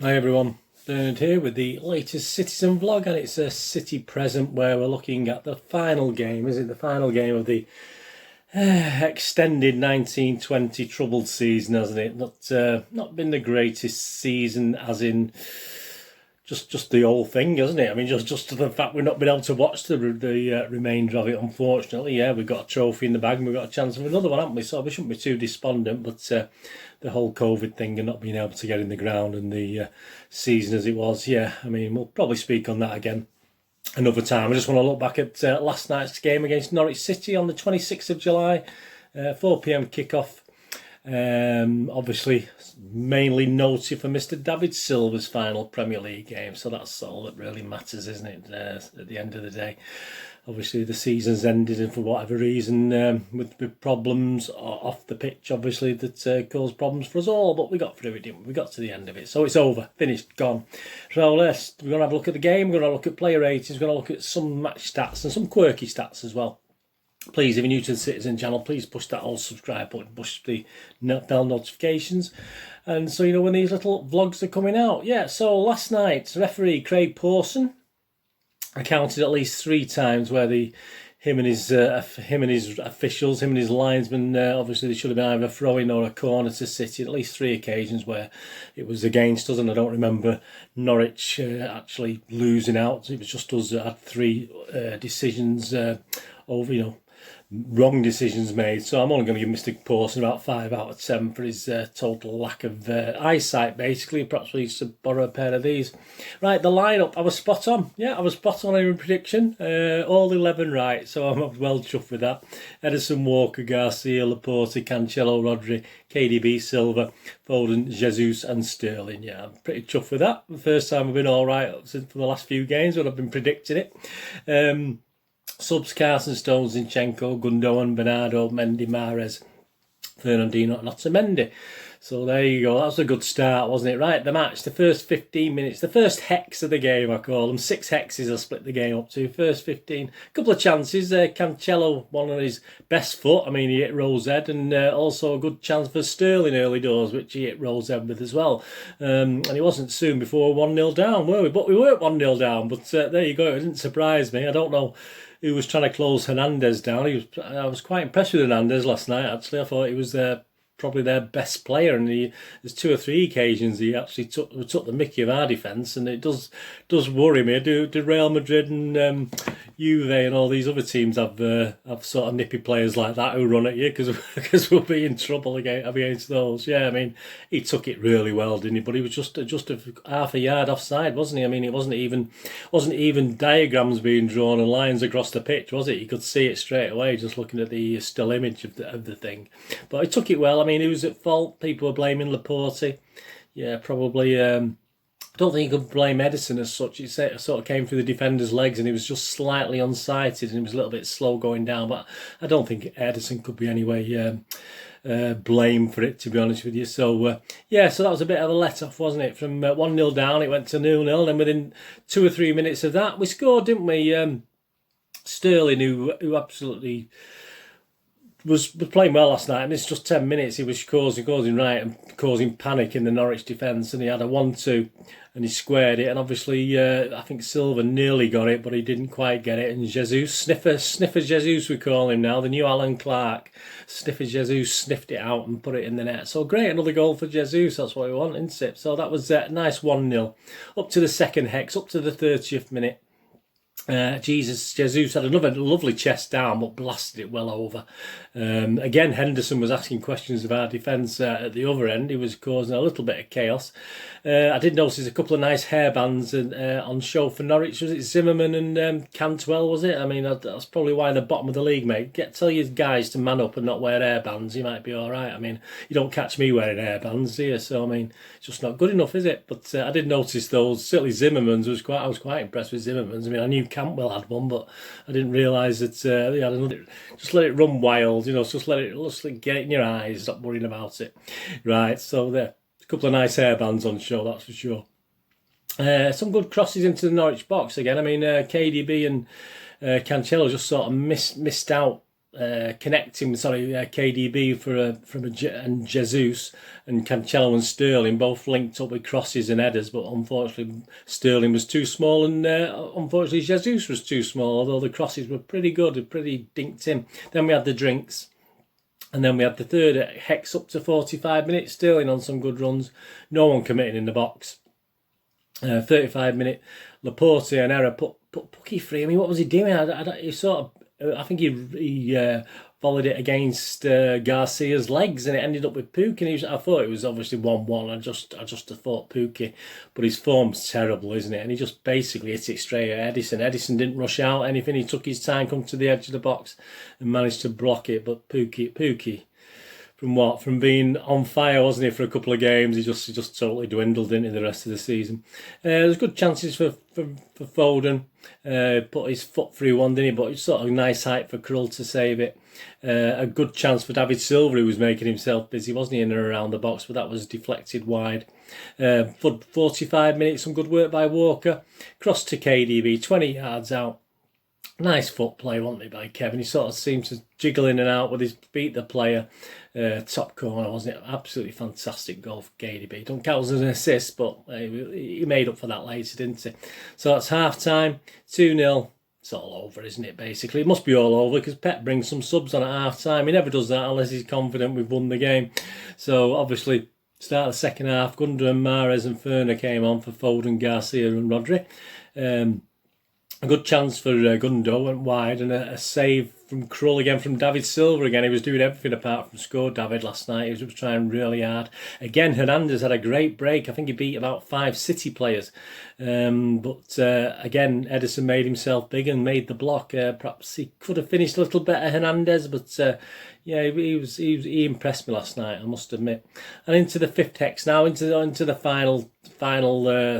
Hi everyone, Bernard here with the latest Citizen vlog, and it's a City present where we're looking at the final game. Is it the final game of the extended 1920 troubled season, hasn't it? Not been the greatest season, as in just the whole thing, hasn't it? I mean, just the fact we've not been able to watch the remainder of it, unfortunately. Yeah, we've got a trophy in the bag and we've got a chance of another one, haven't we? So we shouldn't be too despondent, but the whole COVID thing and not being able to get in the ground and the season as it was, yeah, I mean, we'll probably speak on that again another time. I just want to look back at last night's game against Norwich City on the 26th of July, 4 p.m. kickoff. Obviously mainly noted for Mr. David Silva's final Premier League game, so that's all that really matters, isn't it, at the end of the day. Obviously the season's ended, and for whatever reason, with problems off the pitch, obviously, that caused problems for us all, but we got through it, didn't we? We got to the end of it, so it's over, finished, gone. So we're going to have a look at the game, we're going to look at player ratings, we're going to look at some match stats and some quirky stats as well. Please, if you're new to the Citizen channel, please push that old subscribe button, push the bell notifications, and so you know when these little vlogs are coming out. Yeah, so last night, referee Craig Pawson accounted at least 3 times where him and his officials, him and his linesmen, obviously they should have been either a throw-in or a corner to City. At least 3 occasions where it was against us, and I don't remember Norwich actually losing out. It was just us that had 3 decisions over, wrong decisions made. So I'm only going to give Mr. Pawson about 5 out of 10 for his total lack of eyesight, basically. Perhaps we should borrow a pair of these. Right, the lineup, I was spot on. Yeah, I was spot on in prediction. All 11 right, so I'm well chuffed with that. Edison, Walker, Garcia, Laporte, Cancelo, Rodri, KDB, Silva, Foden, Jesus and Sterling. Yeah, I'm pretty chuffed with that. The first time I've been all right since for the last few games when I've been predicting it. Subs: Carson, Stones, Zinchenko, Gundogan, Bernardo, Mendy, Mahrez, Fernandinho and Otamendi. So there you go, that was a good start, wasn't it? Right, the match, the first 15 minutes, the first hex of the game, I call them. 6 hexes I split the game up to. First 15, a couple of chances. Cancelo, one on his best foot. I mean, he hit Rose head, and also a good chance for Sterling early doors, which he hit Rose head with as well. And it wasn't soon before 1-0 down, were we? But we weren't 1-0 down, but there you go, it didn't surprise me. I don't know who was trying to close Hernandez down. I was quite impressed with Hernandez last night, actually. I thought he was probably their best player, and there's 2 or 3 occasions he actually took the mickey of our defence, and it does worry me. Do Real Madrid and Juve and all these other teams have sort of nippy players like that who run at you, because we'll be in trouble against those. Yeah, I mean, he took it really well, didn't he? But he was just half a yard offside, wasn't he? I mean, it wasn't even diagrams being drawn and lines across the pitch, was it? You could see it straight away just looking at the still image of the thing. But he took it well. I mean, who was at fault? People were blaming Laporte. Yeah, probably. I don't think you could blame Edison as such. It sort of came through the defender's legs, and he was just slightly unsighted, and he was a little bit slow going down. But I don't think Edison could be anyway blamed for it, to be honest with you. So yeah, so that was a bit of a let-off, wasn't it? From 1-0 down, it went to 0-0, and within 2 or 3 minutes of that, we scored, didn't we? Sterling, who absolutely was playing well last night, and it's just 10 minutes he was causing right and causing panic in the Norwich defence, and he had a 1-2 and he squared it, and obviously I think Silva nearly got it, but he didn't quite get it, and Jesus, Sniffer Jesus we call him now, the new Alan Clark, Sniffer Jesus sniffed it out and put it in the net. So great, another goal for Jesus, that's what we want, isn't it? So that was a nice 1-0, up to the second hex, up to the 30th minute. Jesus had another lovely chest down, but blasted it well over. Again, Henderson was asking questions of our defence at the other end. He was causing a little bit of chaos. I did notice a couple of nice hairbands on show for Norwich. Was it Zimmerman and Cantwell, was it? I mean, that's probably why they're bottom of the league, mate. Tell your guys to man up and not wear hairbands. You might be all right. I mean, you don't catch me wearing hairbands, do you? So, I mean, it's just not good enough, is it? But I did notice those. Certainly Zimmerman's I was quite impressed with Zimmerman's. I mean, I knew Campbell had one, but I didn't realise that they had another. Just let it run wild, just let it get it in your eyes. Stop worrying about it. Right, so there. A couple of nice hairbands on show, that's for sure. Some good crosses into the Norwich box again. I mean, KDB and Cancelo just sort of missed out connecting, KDB and Jesus and Cancelo and Sterling both linked up with crosses and headers, but unfortunately Sterling was too small and unfortunately Jesus was too small, although the crosses were pretty good, pretty dinked in. Then we had the drinks. And then we had the third at Hex up to 45 minutes, Sterling on some good runs. No one committing in the box. 35-minute, Laporte and Error put Pucky free. I mean, what was he doing? I think he volleyed it against Garcia's legs, and it ended up with Pukki. I thought it was obviously 1-1. I just thought Pukki, but his form's terrible, isn't it? And he just basically hit it straight at Edison. Edison didn't rush out anything. He took his time, come to the edge of the box, and managed to block it. But Pukki. From being on fire, wasn't he, for a couple of games? He just totally dwindled into the rest of the season. There's good chances for Foden. Put his foot through one, didn't he? But it's sort of a nice height for Krull to save it. A good chance for David Silva, who was making himself busy, wasn't he, in and around the box, but that was deflected wide. For 45 minutes, some good work by Walker. Cross to KDB, 20 yards out. Nice foot play, wasn't it, by Kevin? He sort of seemed to jiggle in and out with his beat the player. Top corner, wasn't it? Absolutely fantastic goal for KDB. Don't count as an assist, but he made up for that later, didn't he? So that's half time, 2-0. It's all over, isn't it, basically? It must be all over because Pep brings some subs on at half time. He never does that unless he's confident we've won the game. So obviously, start of the second half, Gundogan, Mahrez and Ferner came on for Foden, Garcia and Rodri. A good chance for Gundo, went wide, and a save from Krull again from David Silva again. He was doing everything apart from score, David, last night. He was trying really hard. Again, Hernandez had a great break. I think he beat about 5 City players. But again, Edison made himself big and made the block. Perhaps he could have finished a little better, Hernandez, but yeah, he impressed me last night, I must admit. And into the fifth hex now, into the final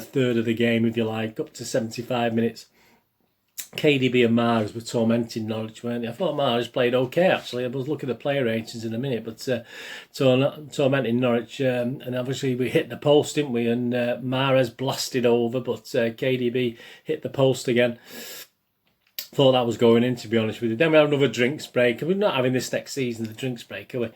third of the game, if you like, up to 75 minutes. KDB and Mahrez were tormenting Norwich, weren't they? I thought Mahrez played okay, actually. I was looking at the player ratings in a minute, but tormenting Norwich. And obviously we hit the post, didn't we? And Mahrez blasted over, but KDB hit the post again. Thought that was going in, to be honest with you. Then we had another drinks break. We're not having this next season, the drinks break, are we?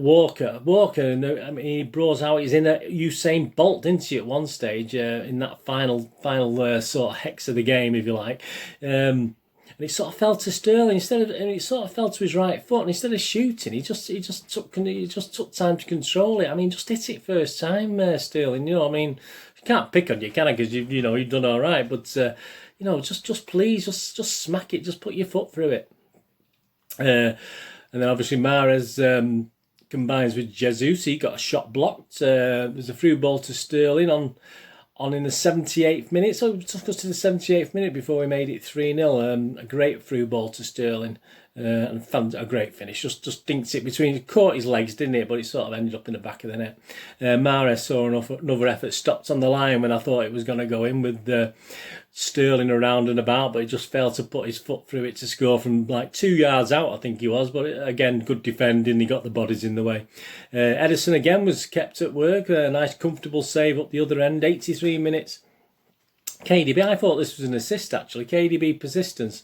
Walker, I mean, he brought out, he's in a Usain Bolt, didn't he, at one stage, in that final sort of hex of the game, if you like. And it sort of fell to Sterling and it sort of fell to his right foot, and instead of shooting, he just took time to control it. I mean, just hit it first time, Sterling. You know, I mean, you can't pick on you, can I? Because you've done all right, but just please, just smack it, just put your foot through it. And then obviously Mahrez combines with Jesus. He got a shot blocked. There's a through ball to Sterling on in the 78th minute. So it took us to the 78th minute before we made it 3-0. A great through ball to Sterling. And found a great finish. Just dinked it between, caught his legs, didn't it? But it sort of ended up in the back of the net. Mahrez saw another effort, stopped on the line when I thought it was going to go in with Sterling around and about, but he just failed to put his foot through it to score from like 2 yards out, I think he was. But again, good defending. He got the bodies in the way. Edison again was kept at work. A nice comfortable save up the other end. 83 minutes. KDB, I thought this was an assist actually. KDB persistence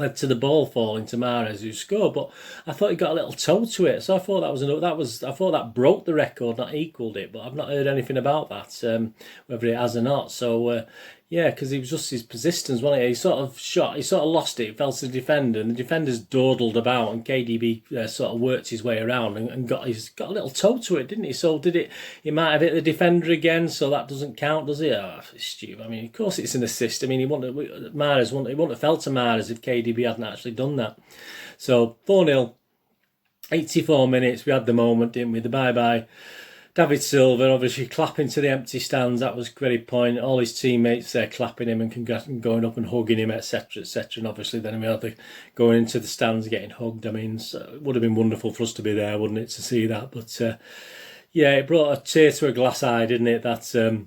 led to the ball falling to Mahrez, who scored, but I thought he got a little toe to it, so I thought I thought that broke the record, not equalled it, but I've not heard anything about that, whether it has or not. So yeah, because it was just his persistence, wasn't it? He sort of lost it, fell to the defender, and the defenders dawdled about, and KDB sort of worked his way around and got a little toe to it, didn't he? So he might have hit the defender again, so that doesn't count, does it? Oh, it's stupid. I mean, of course it's an assist. I mean, he wouldn't have fell to Mahrez if KDB hadn't actually done that. So 4-0, 84 minutes, we had the moment, didn't we? The bye-bye. David Silva obviously clapping to the empty stands. That was very poignant. All his teammates there clapping him and going up and hugging him, etc., etc. And obviously then we had going into the stands getting hugged. I mean, so it would have been wonderful for us to be there, wouldn't it, to see that? But yeah, it brought a tear to a glass eye, didn't it? That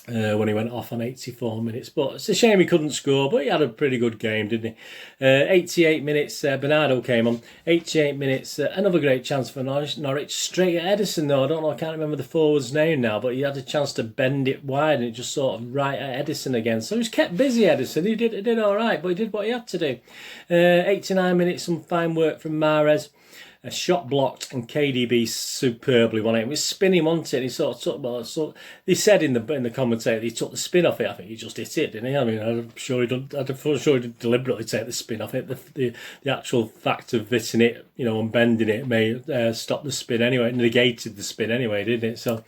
when he went off on 84 minutes. But it's a shame he couldn't score, but he had a pretty good game, didn't he? 88 minutes, Bernardo came on. 88 minutes, another great chance for Norwich. Straight at Edison, though. I don't know, I can't remember the forward's name now, but he had a chance to bend it wide and it just sort of right at Edison again. So he was kept busy, Edison. He did all right, but he did what he had to do. 89 minutes, some fine work from Mahrez. A shot blocked and KDB superbly won it. It was spinning, wasn't it? He sort of took, well, so he said in the commentator he took the spin off it. I think he just hit it, didn't he? I mean, I'm sure he didn't deliberately take the spin off it. The actual fact of hitting it, and bending it may stop the spin anyway. It negated the spin anyway, didn't it? So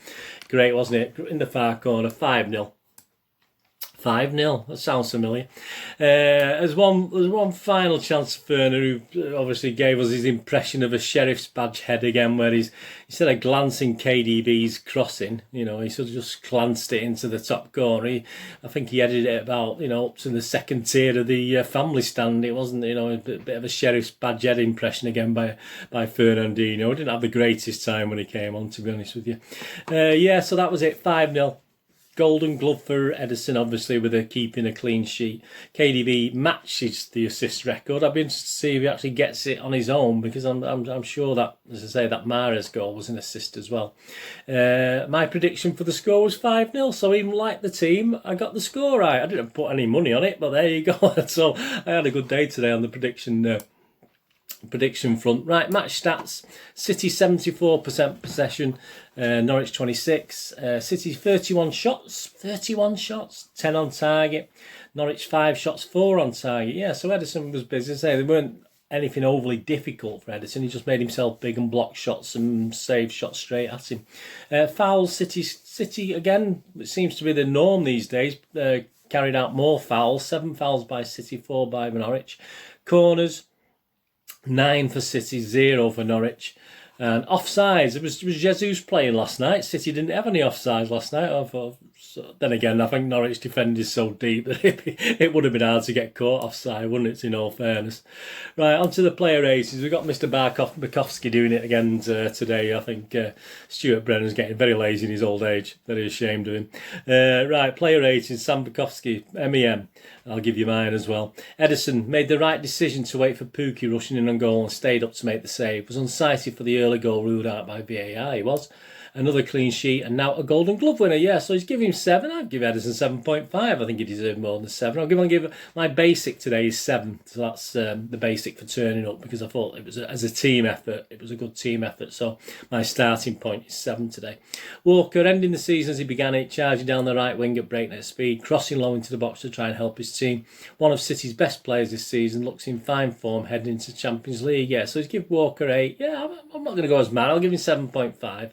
great, wasn't it? In the far corner, 5-0. 5-0, that sounds familiar. There's one final chance for Ferner, who obviously gave us his impression of a sheriff's badge head again, where instead of glancing KDB's crossing, he sort of just glanced it into the top corner. I think he headed it about, up to the second tier of the family stand. It wasn't, a bit of a sheriff's badge head impression again by Fernandinho. Didn't have the greatest time when he came on, to be honest with you. So that was it, 5-0. Golden glove for Edison, obviously, with keeping a clean sheet. KDB matches the assist record. I've been to see if he actually gets it on his own, because I'm sure that, as I say, that Mahrez goal was an assist as well. My prediction for the score was 5-0, so even like the team, I got the score right. I didn't put any money on it, but there you go. So I had a good day today on the prediction front. Right, match stats. City 74% possession, Norwich 26. City 31 shots, 10 on target. Norwich 5 shots, 4 on target. Yeah, so Edison was busy. They weren't anything overly difficult for Edison. He just made himself big and blocked shots and saved shots straight at him. Fouls, City again, it seems to be the norm these days. Carried out more fouls. 7 fouls by City, 4 by Norwich. Corners, 9 for City, 0 for Norwich. And offsides, it was Jesus playing last night. City didn't have any offsides last night. Then again, I think Norwich defended so deep that it would have been hard to get caught offside, wouldn't it, in all fairness? Right, on to the player ratings. We've got Mr. Barkowski doing it again today. I think Stuart Brennan's getting very lazy in his old age. Very ashamed of him. Right, player ratings, Sam Barkowski, MEM. I'll give you mine as well. Edison made the right decision to wait for Pukki rushing in on goal and stayed up to make the save. Was unsighted for the early goal ruled out by VAR. He was. Another clean sheet and now a Golden Glove winner. Yeah, so he's giving him 7. I'd give Edison 7.5. I think he deserved more than 7. I'll give my basic today is 7. So that's the basic for turning up, because I thought it was as a team effort. It was a good team effort. So my starting point is 7 today. Walker ending the season as he began it, charging down the right wing at breakneck speed, crossing low into the box to try and help his team. One of City's best players this season, looks in fine form heading into Champions League. Yeah, so he's give Walker 8. Yeah, I'm not going to go as mad. I'll give him 7.5.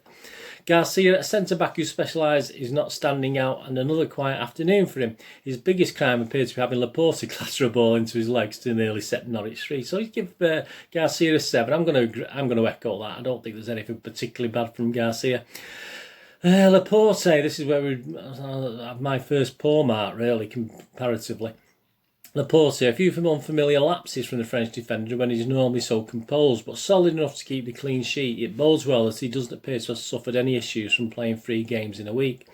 Garcia, a centre-back who specialised, is not standing out, and another quiet afternoon for him. His biggest crime appeared to be having Laporte clatter a ball into his legs to nearly set Norwich 3. So he'd give Garcia a 7. I'm going to echo that. I don't think there's anything particularly bad from Garcia. Laporte, this is where we have my first poor mark, really, comparatively. Laporte, a few unfamiliar lapses from the French defender when he's normally so composed, but solid enough to keep the clean sheet. It bodes well as he doesn't appear to have suffered any issues from playing 3 games in a week.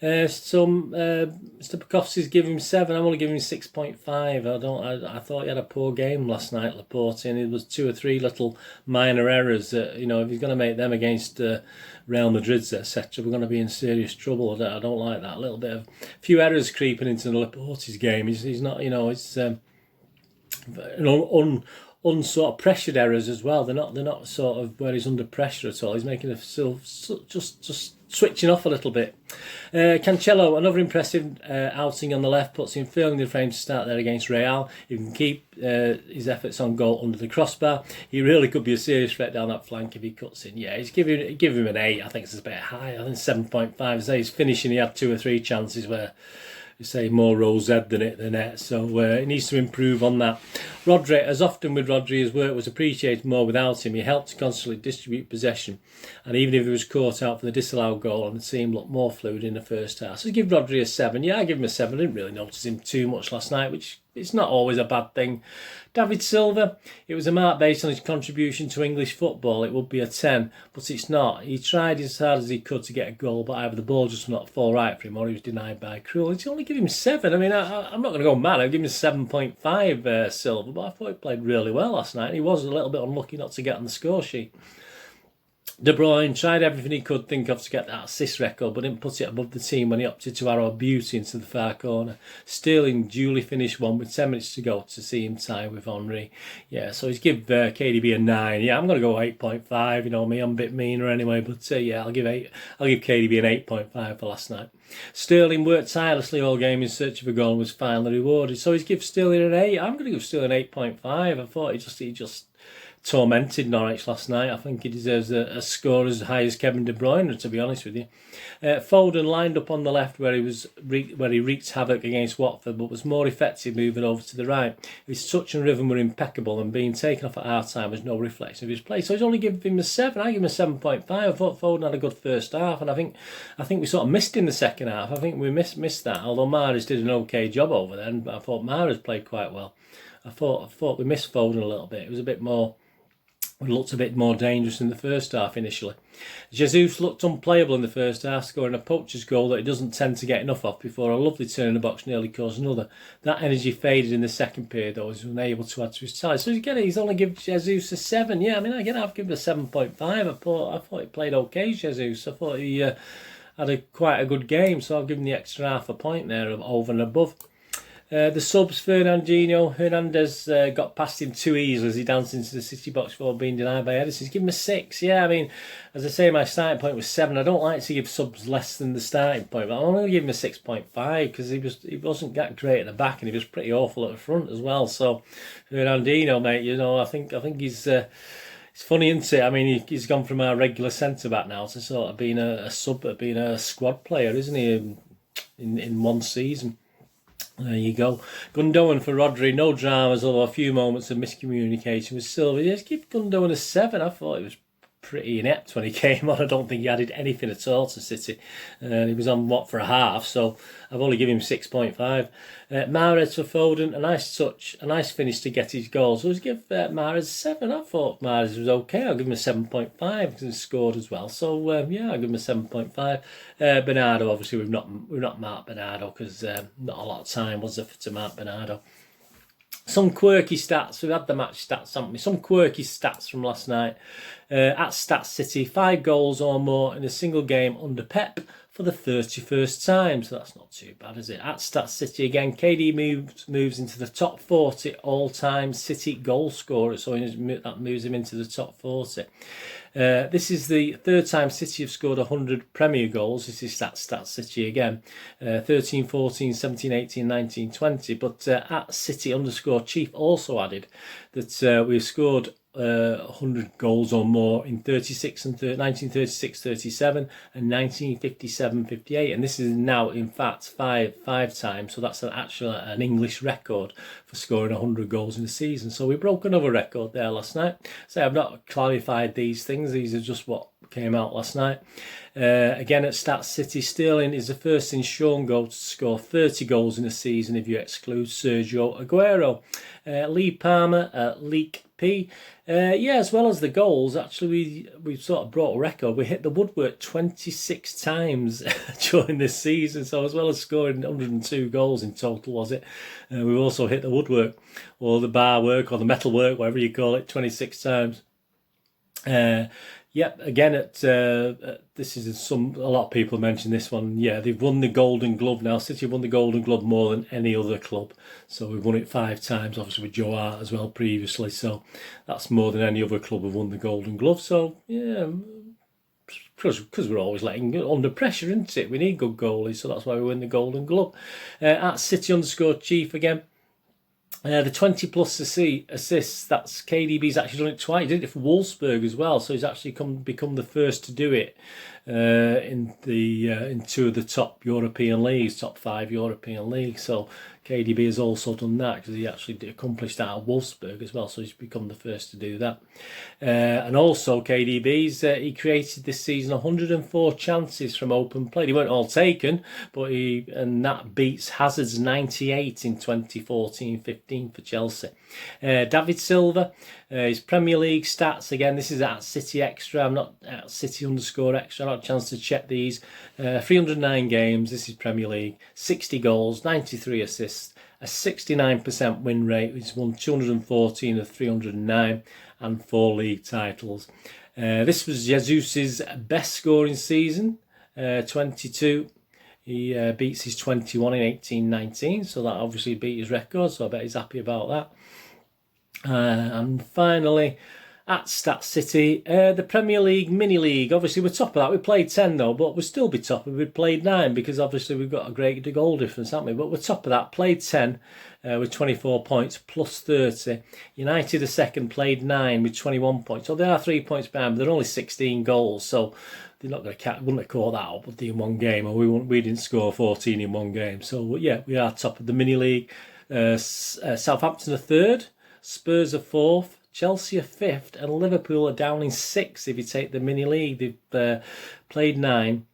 Mr. Bukowski's giving him 7. I'm only giving him 6.5. I thought he had a poor game last night, Laporte, and it was 2 or 3 little minor errors that, if he's going to make them against Real Madrid, etc., we're going to be in serious trouble. I don't like that. A few errors creeping into Laporte's game. He's not, it's unsort of pressured errors as well. They're not sort of where he's under pressure at all. He's making just switching off a little bit. Cancelo, another impressive outing on the left, puts him firmly in the frame to start there against Real. He can keep his efforts on goal under the crossbar. He really could be a serious threat down that flank if he cuts in. Yeah, give him an 8. I think it's a bit high. I think 7.5. As he's finishing, he had 2 or 3 chances where you say more rosette than it the net, so he needs to improve on that. Rodri, as often with Rodri, his work was appreciated more without him. He helped to constantly distribute possession, and even if he was caught out for the disallowed goal, and the team looked more fluid in the first half. So give Rodri a 7. Yeah, I give him a 7. I didn't really notice him too much last night, which it's not always a bad thing. David Silva, it was a mark based on his contribution to English football. It would be a 10, but it's not. He tried as hard as he could to get a goal, but either the ball just not fall right for him or he was denied by cruel. It's only give him 7. I mean, I'm not going to go mad. I'll give him 7.5 Silva, but I thought he played really well last night. He was a little bit unlucky not to get on the score sheet. De Bruyne tried everything he could think of to get that assist record, but didn't put it above the team when he opted to arrow beauty into the far corner. Sterling duly finished one with 10 minutes to go to see him tie with Henry. Yeah, so he's give KDB a 9. Yeah, I'm going to go 8.5. You know me, I'm a bit meaner anyway, but yeah, I'll give KDB an 8.5 for last night. Sterling worked tirelessly all game in search of a goal and was finally rewarded. So he's give Sterling an 8. I'm going to give Sterling 8.5. I thought he just tormented Norwich last night. I think he deserves a score as high as Kevin De Bruyne, to be honest with you. Foden lined up on the left where he wreaked havoc against Watford, but was more effective moving over to the right. His touch and rhythm were impeccable, and being taken off at half time was no reflection of his play. So he's only given him a 7. I give him a 7.5. I thought Foden had a good first half, and I think we sort of missed in the second half. I think we missed that. Although Mahrez did an okay job over there, and I thought Mahrez played quite well. I thought we missed Foden a little bit. It was a bit more. It looked a bit more dangerous in the first half initially. Jesus looked unplayable in the first half, scoring a poacher's goal that he doesn't tend to get enough of before a lovely turn in the box nearly caused another. That energy faded in the second period, though, he was unable to add to his tally. So again, he's only given Jesus a 7. Yeah, I mean, again, I've given him a 7.5. I thought he played okay, Jesus. I thought he had quite a good game, so I'll give him the extra half a point there over and above. The subs, Hernandez got past him too easily as he danced into the City box before being denied by Edison. Give him a 6. Yeah, I mean, as I say, my starting point was 7. I don't like to give subs less than the starting point, but I'm only going to give him a 6.5 because he wasn't that great at the back and he was pretty awful at the front as well. So, Fernandinho, mate, you know, I think he's... it's funny, isn't it? I mean, he's gone from our regular centre-back now to sort of being a sub, being a squad player, isn't he, in one season? There you go. Gundogan for Rodri. No dramas, although a few moments of miscommunication with Silva. Just give Gundogan a 7. I thought he was pretty inept when he came on. I don't think he added anything at all to City. He was on, for a half, so I've only given him 6.5. Mahrez for Foden. A nice touch, a nice finish to get his goal. So let's give Mahrez 7. I thought Mahrez was okay. I'll give him a 7.5 because he scored as well. So, yeah, I'll give him a 7.5. Bernardo, obviously, we've not marked Bernardo because not a lot of time was there to mark Bernardo. Some quirky stats. We've had the match stats, haven't we? Some quirky stats from last night. At Stats City, 5 goals or more in a single game under Pep for the 31st time. So that's not too bad, is it? At Stats City again, KD moves into the top 40 all-time City goal scorers. So that moves him into the top 40. This is the third time City have scored 100 Premier goals. This is Stats City again. 13, 14, 17, 18, 19, 20. But at City_Chief also added that we've scored 100 goals or more in 1936, 37 and 1957, 58, and this is now in fact five times, so that's an English record for scoring 100 goals in a season. So we broke another record there last night. So I've not clarified these things, these are just what came out last night. Again at Stats City, Sterling is the first in Sean Goal to score 30 goals in a season if you exclude Sergio Aguero. Lee Palmer, Leak P. Yeah, as well as the goals, actually we sort of brought a record. We hit the woodwork 26 times during this season. So as well as scoring 102 goals in total, was it? We've also hit the woodwork or the bar work or the metal work, whatever you call it, 26 times. Yep, again this is a lot of people mention this one. Yeah, they've won the Golden Glove now. City have won the Golden Glove more than any other club. So we've won it 5 times, obviously with Joe Hart as well previously. So that's more than any other club have won the Golden Glove. So yeah, because we're always under pressure, isn't it? We need good goalies, so that's why we win the Golden Glove. At City_Chief again. The 20 plus assists, that's KDB's actually done it twice. He did it for Wolfsburg as well, so he's actually become the first to do it in two of the top European leagues, top 5 European leagues. So KDB has also done that because he actually accomplished that at Wolfsburg as well. So he's become the first to do that. And also he created this season 104 chances from open play. They weren't all taken, but that beats Hazard's 98 in 2014-15 for Chelsea. David Silva, his Premier League stats, again, this is at City Extra. I'm not at City_Extra. I not a chance to check these. 309 games. This is Premier League. 60 goals, 93 assists, a 69% win rate. He's won 214 of 309 and 4 league titles. This was Jesus' best scoring season, 22. He beats his 21 in 18-19, so that obviously beat his record, so I bet he's happy about that. And finally, at Stat City, the Premier League Mini League. Obviously, we're top of that. We played 10 though, but we'll still be top if we played 9 because obviously we've got a great goal difference, haven't we? But we're top of that. Played 10 with 24 points plus 30. United are second, played 9 with 21 points. So they are 3 points behind, but they're only 16 goals. So they're not going to wouldn't have caught that up with in one game, or we didn't score 14 in one game. So yeah, we are top of the Mini League. Southampton are third. Spurs are fourth, Chelsea are fifth, and Liverpool are down in sixth if you take the Mini League. They've played 9.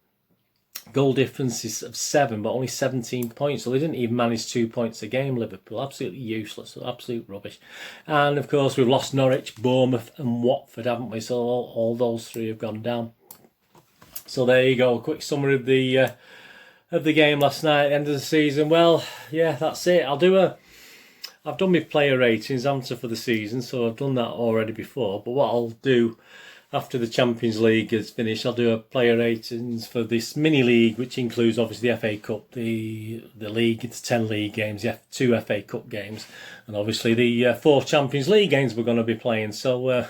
Goal difference is of 7, but only 17 points. So they didn't even manage 2 points a game, Liverpool. Absolutely useless, absolute rubbish. And of course, we've lost Norwich, Bournemouth and Watford, haven't we? So all those 3 have gone down. So there you go, a quick summary of the game last night at the end of the season. Well, yeah, that's it. I've done my player ratings, haven't I, for the season, so I've done that already before. But what I'll do after the Champions League is finished, I'll do a player ratings for this mini league, which includes obviously the FA Cup, the league, it's 10 league games, 2 FA Cup games, and obviously the 4 Champions League games we're going to be playing. So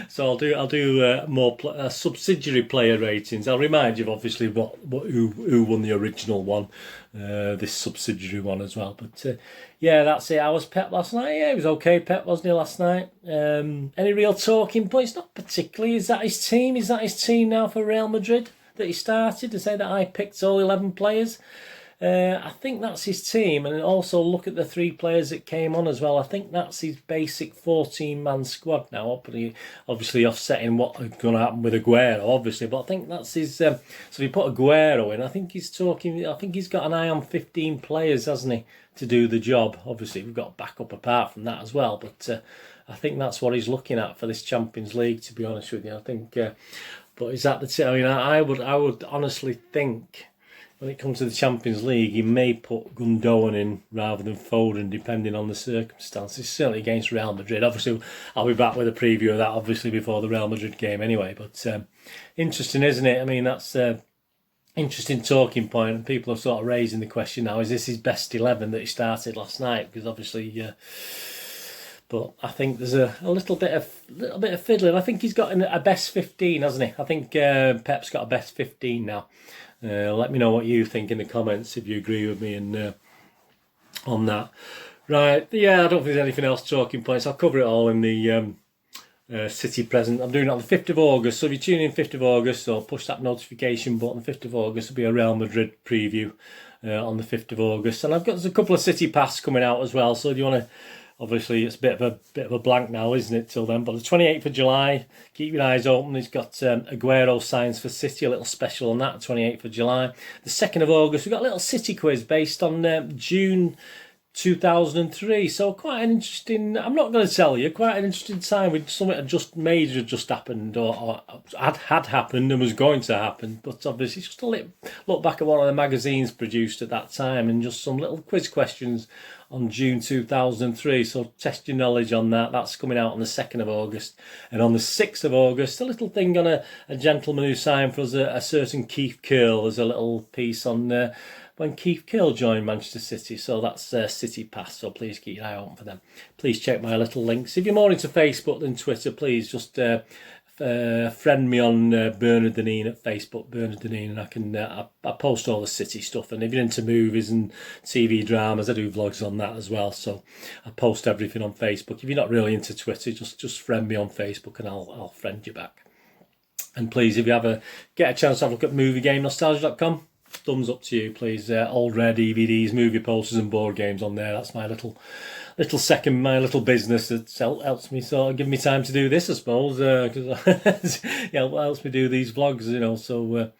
so I'll do more subsidiary player ratings. I'll remind you obviously who won the original one, this subsidiary one as well. But yeah, that's it. How was Pep last night? Yeah, it was okay, Pep, wasn't he, last night? Any real talking points? Not particularly. Is that his team? Is that his team now for Real Madrid that he started? To say that I picked all 11 players? I think that's his team, and also look at the 3 players that came on as well. I think that's his basic 14-man squad now, obviously offsetting what's going to happen with Aguero, obviously. But I think that's his. So if you put Aguero in, I think he's got an eye on 15 players, hasn't he, to do the job. Obviously, we've got backup apart from that as well. But I think that's what he's looking at for this Champions League. To be honest with you, I think. But is that the team? I mean, I would honestly think, when it comes to the Champions League, he may put Gundogan in rather than Foden, depending on the circumstances. Certainly against Real Madrid. Obviously, I'll be back with a preview of that, obviously, before the Real Madrid game anyway. But interesting, isn't it? I mean, that's interesting talking point, and people are sort of raising the question now, is this his best 11 that he started last night? Because obviously... but I think there's a little bit of fiddling. I think he's got a best 15, hasn't he? I think Pep's got a best 15 now. Let me know what you think in the comments if you agree with me on that. Right, yeah, I don't think there's anything else talking points. I'll cover it all in the City present. I'm doing it on the 5th of August, so if you tune in 5th of August, or push that notification button, 5th of August will be a Real Madrid preview on the 5th of August. And there's a couple of City Pass coming out as well, so if you want to... Obviously, it's a bit of a blank now, isn't it, till then? But the 28th of July, keep your eyes open. He's got Aguero signs for City, a little special on that, 28th of July. The 2nd of August, we've got a little City quiz based on June 2003. So quite an interesting, I'm not going to tell you, quite an interesting time with something major just happened, or had happened and was going to happen. But obviously, just a look back at what the magazines produced at that time, and just some little quiz questions on June 2003, so test your knowledge on that. That's coming out on the 2nd of August. And on the 6th of August, a little thing on a gentleman who signed for us, a certain Keith Curle. There's a little piece on when Keith Curle joined Manchester City, so that's City Pass, so please keep your eye open for them. Please check my little links. If you're more into Facebook than Twitter, please just friend me on Bernard Deneen at Facebook, Bernard Deneen, and I post all the City stuff. And if you're into movies and TV dramas, I do vlogs on that as well. So I post everything on Facebook. If you're not really into Twitter, just friend me on Facebook and I'll friend you back. And please, if you ever get a chance to have a look at moviegamenostalgia.com, thumbs up to you, please. Old rare DVDs, movie posters and board games on there. That's my little second, my little business that helps me sort of give me time to do this, I suppose. Cause it helps me do these vlogs, you know, so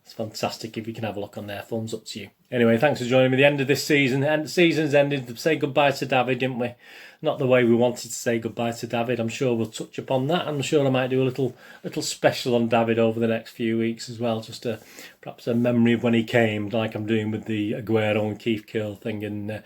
it's fantastic if you can have a look on there. Thumbs up to you. Anyway, thanks for joining me. The end of this season, and the season's ended. Say goodbye to David, didn't we? Not the way we wanted to say goodbye to David. I'm sure we'll touch upon that. I'm sure I might do a little special on David over the next few weeks as well. Just perhaps a memory of when he came, like I'm doing with the Aguero and Keith Curl thing. And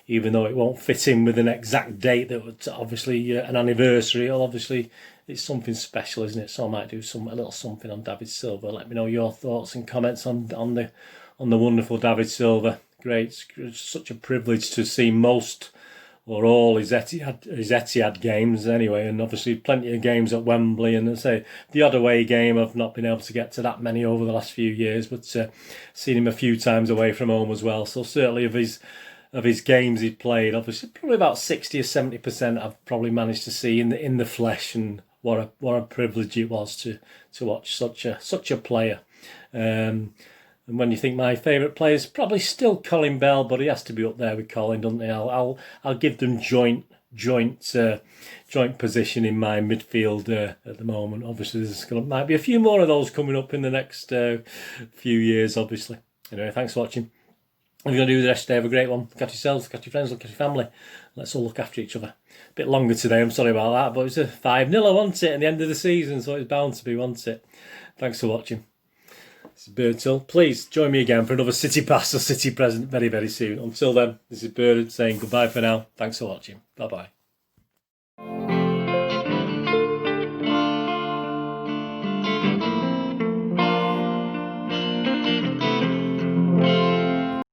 even though it won't fit in with an exact date, that was obviously an anniversary, obviously it's something special, isn't it? So I might do a little something on David Silva. Let me know your thoughts and comments on the wonderful David Silva. Great, it's such a privilege to see most or all his Etihad games anyway, and obviously plenty of games at Wembley, and I say the odd away game I've not been able to get to that many over the last few years, but seen him a few times away from home as well. So certainly of his games he's played, obviously probably about 60 or 70% I've probably managed to see in the flesh, and what a privilege it was to watch such a player. And when you think my favourite player is probably still Colin Bell, but he has to be up there with Colin, doesn't he? I'll give them joint position in my midfield at the moment. Obviously, might be a few more of those coming up in the next few years, obviously. Anyway, thanks for watching. If you're going to do the rest today, have a great one. Look after yourselves, look after your friends, look after your family. Let's all look after each other. A bit longer today, I'm sorry about that, but it was a 5-0, wasn't it, at the end of the season, so it's bound to be, wasn't it? Thanks for watching. This is Birdsill. Please join me again for another City Past or City Present very, very soon. Until then, this is Bird saying goodbye for now. Thanks for watching. Bye-bye.